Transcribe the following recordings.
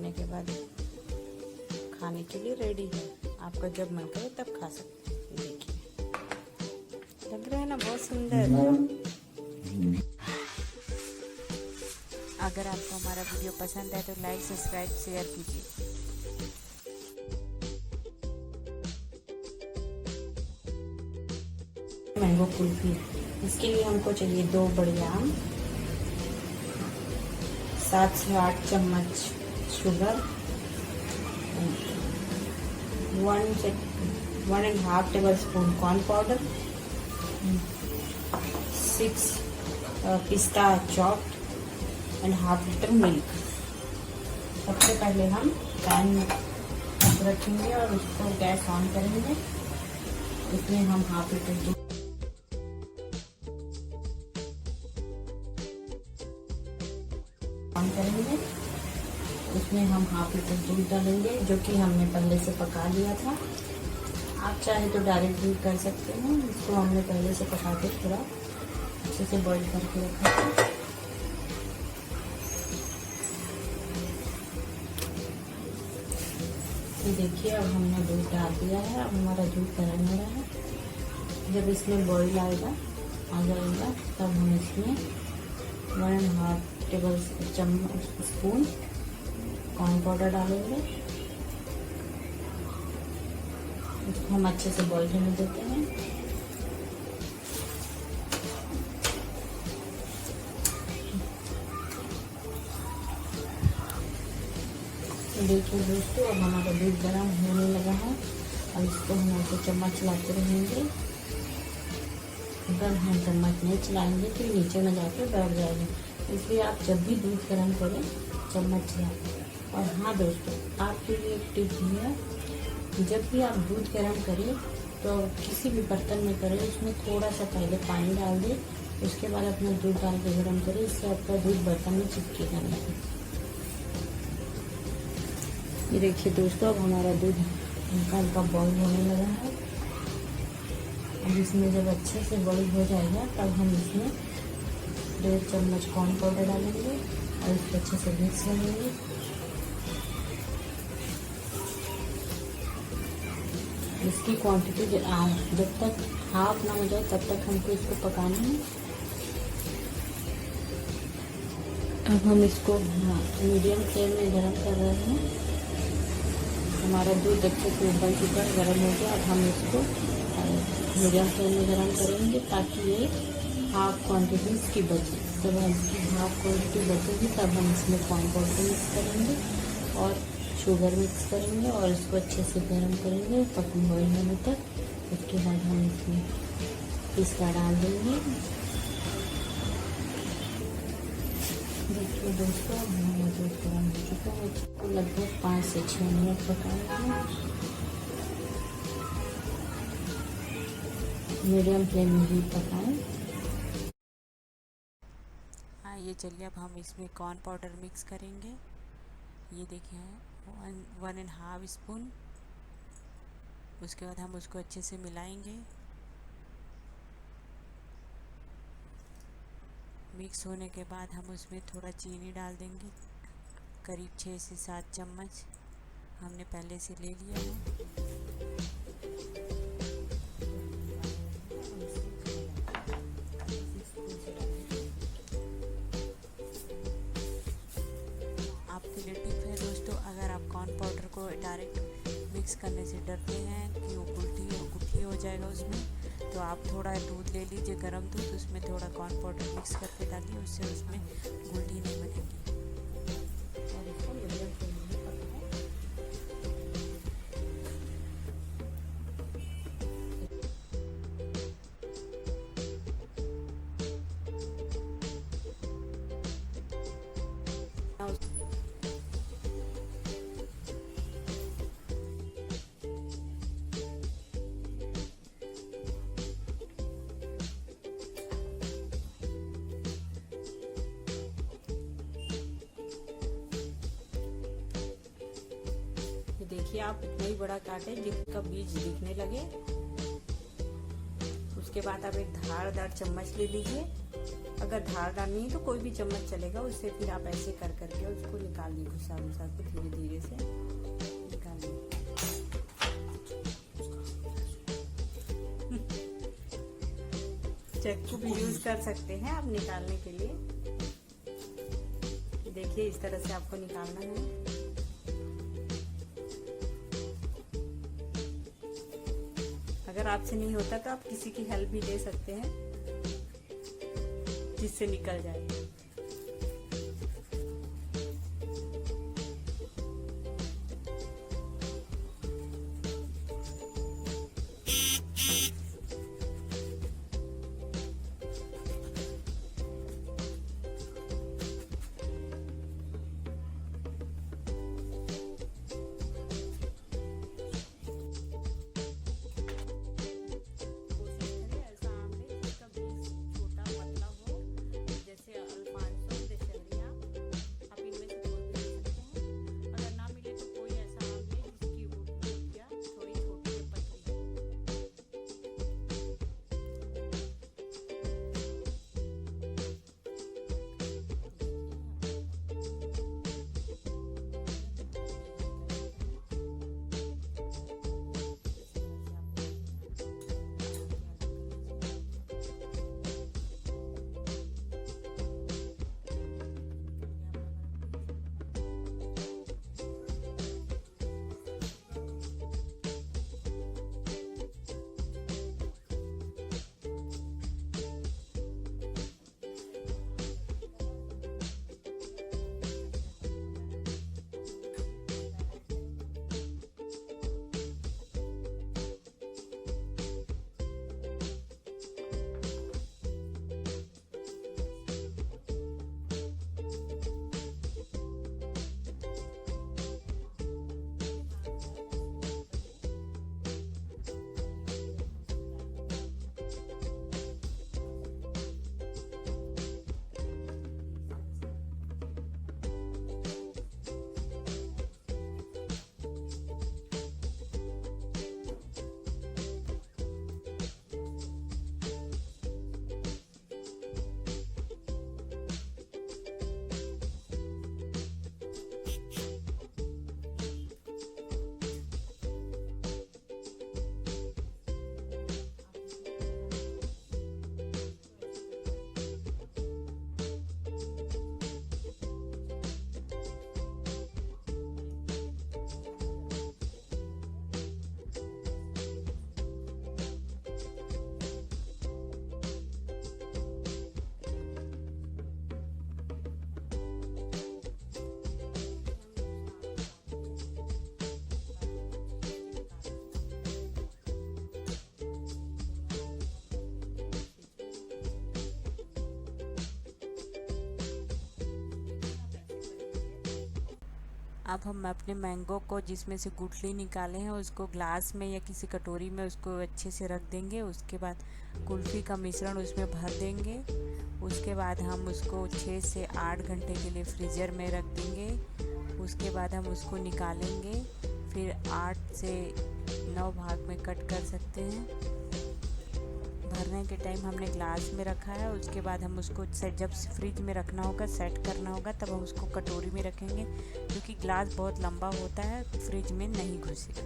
पकने के बाद खाने के लिए रेडी है। आपका जब मन करे तब खा सकते हैं। देखिए, लग रहा है ना बहुत सुंदर। अगर आपको हमारा वीडियो पसंद है तो लाइक, सब्सक्राइब, शेयर कीजिए। मैंगो कुल्फी, इसके लिए हमको चाहिए 2 बड़े आम, 7 से 8 चम्मच sugar, 1.5 table spoon corn powder, 6 पिस्ता chopped and half litre milk. सबसे पहले हम पैन रखेंगे और उसको गैस ऑन करेंगे। इसमें हम हाफ लीटर दूध ऑन करेंगे। उसमें हम हाफ लीटर दूध डालेंगे जो कि हमने पहले से पका लिया था। आप चाहे तो डायरेक्ट भी कर सकते हैं। इसको हमने पहले से पका के थोड़ा अच्छे से बॉईल करके रखा था। ये देखिए, अब हमने दूध डाल दिया है। अब हमारा दूध गर्म हो रहा है। जब इसमें बॉईल आ जाएगा तब हम इसमें 1.5 टेबल स्पून कॉर्न पाउडर डालेंगे। इसको हम अच्छे से बॉईल होने देते हैं। देखिए दोस्तों, अब हमारा दूध गर्म होने लगा है। अब इसको हम ऐसे चम्मच चलाते रहेंगे। अगर हम चम्मच नहीं चलाएंगे तो नीचे में जाकर बैठ जाएगा। इसलिए आप जब भी दूध गर्म करें चम्मच चलाएं। और हाँ दोस्तों, आपके लिए एक टिप भी है, जब भी आप दूध गर्म करें तो किसी भी बर्तन में करें, उसमें थोड़ा सा पहले पानी डाल दें, उसके बाद अपना दूध डाल के गर्म करें। इससे आपका दूध बर्तन में चिपकेगा नहीं। ये देखिए दोस्तों, अब हमारा दूध हल्का हल्का बॉईल होने लगा है। अब इसमें जब अच्छे से बॉईल हो जाएगा तब हम इसमें 1.5 चम्मच कॉर्न पाउडर डालेंगे और इसको अच्छे से मिक्स करेंगे। इसकी क्वांटिटी जब तक हाफ ना हो जाए तब तक हमको इसको पकाना है। अब हम इसको मीडियम फ्लेम में गरम कर रहे हैं। हमारा दूध अच्छे से उबल चुका है, गर्म हो गया। अब हम इसको मीडियम फ्लेम में गरम करेंगे ताकि ये हाफ क्वांटिटी इसकी बचे। जब इसकी हाफ क्वांटिटी बचेगी तब हम इसमें कॉर्न पाउडर मिक्स करेंगे और शुगर मिक्स करेंगे और इसको अच्छे से गर्म करेंगे बॉईल होने तक। उसके बाद हम इसमें पिस्ता डाल देंगे। देखिए दोस्तों, हमारा दूध गर्म हो चुका है। इसको लगभग 5 से 6 मिनट पकाएंगे मीडियम फ्लेम में ही पकाएं। ये चलिए, अब हम इसमें कॉर्न पाउडर मिक्स करेंगे। ये देखिए 1.5 स्पून। उसके बाद हम उसको अच्छे से मिलाएंगे। मिक्स होने के बाद हम उसमें थोड़ा चीनी डाल देंगे, करीब 6 से 7 चम्मच हमने पहले से ले लिया है। कॉर्न पाउडर को डायरेक्ट मिक्स करने से डरते हैं कि वो गुठली हो जाएगा उसमें, तो आप थोड़ा दूध ले लीजिए, गर्म दूध, उसमें थोड़ा कॉर्न पाउडर मिक्स करके डालिए। उससे उसमें गुठली नहीं बनेगी। और इसको मीडियम फ्लेम में पकाएं। देखिए, आप इतना ही बड़ा काटें जिसका बीज दिखने लगे। उसके बाद आप एक धारदार चम्मच ले लीजिए। अगर धार डालनी है तो कोई भी चम्मच चलेगा, उससे फिर आप ऐसे कर करके उसको निकालिए, घुसा घुसा के धीरे धीरे से निकालिए। चाकू भी यूज कर सकते हैं आप निकालने के लिए। देखिए इस तरह से आपको निकालना है। अगर आपसे नहीं होता तो आप किसी की हेल्प भी ले सकते हैं जिससे निकल जाए। अब हम अपने मैंगो को जिसमें से गुठली निकाले हैं उसको ग्लास में या किसी कटोरी में उसको अच्छे से रख देंगे। उसके बाद कुल्फ़ी का मिश्रण उसमें भर देंगे। उसके बाद हम उसको 6 से 8 घंटे के लिए फ्रीज़र में रख देंगे। उसके बाद हम उसको निकालेंगे, फिर 8 से 9 भाग में कट कर सकते हैं। भरने के टाइम हमने ग्लास में रखा है। उसके बाद हम उसको जब फ्रिज में रखना होगा, सेट करना होगा, तब हम उसको कटोरी में रखेंगे, क्योंकि ग्लास बहुत लंबा होता है, फ्रिज में नहीं घुसेगा।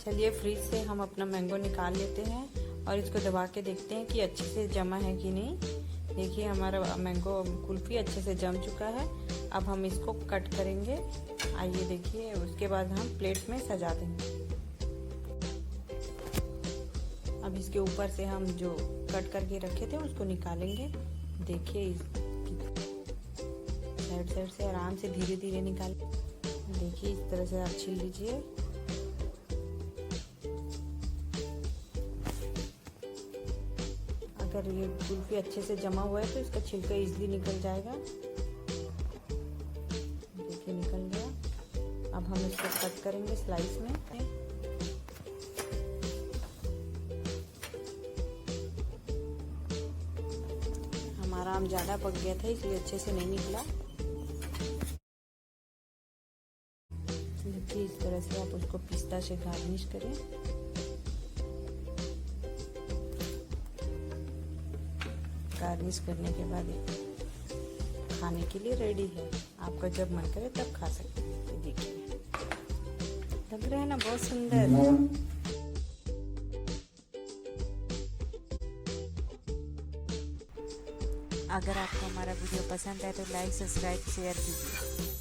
चलिए फ्रिज से हम अपना मैंगो निकाल लेते हैं और इसको दबा के देखते हैं कि अच्छे से जमा है कि नहीं। देखिए हमारा मैंगो कुल्फ़ी अच्छे से जम चुका है। अब हम इसको कट करेंगे। आइए देखिए, उसके बाद हम प्लेट में सजा देंगे। अब इसके ऊपर से हम जो कट करके रखे थे उसको निकालेंगे। देखिए साइड साइड से आराम से धीरे धीरे निकाल। देखिए इस तरह से आप छील लीजिए। अगर ये कुल्फ़ी अच्छे से जमा हुआ है तो इसका छिलका इजीली निकल जाएगा। देखिए निकल गया। अब हम इसको कट करेंगे स्लाइस में। हमारा आम ज़्यादा पक गया था इसलिए अच्छे से नहीं निकला। देखिए इस तरह से आप उसको पिस्ता से गार्निश करें। गार्निश करने के बाद खाने के लिए रेडी है। आपका जब मन करे तब खा सकते हैं। देखिए लग रहा है ना बहुत सुंदर। अगर आपको हमारा वीडियो पसंद है तो लाइक, सब्सक्राइब, शेयर कीजिए।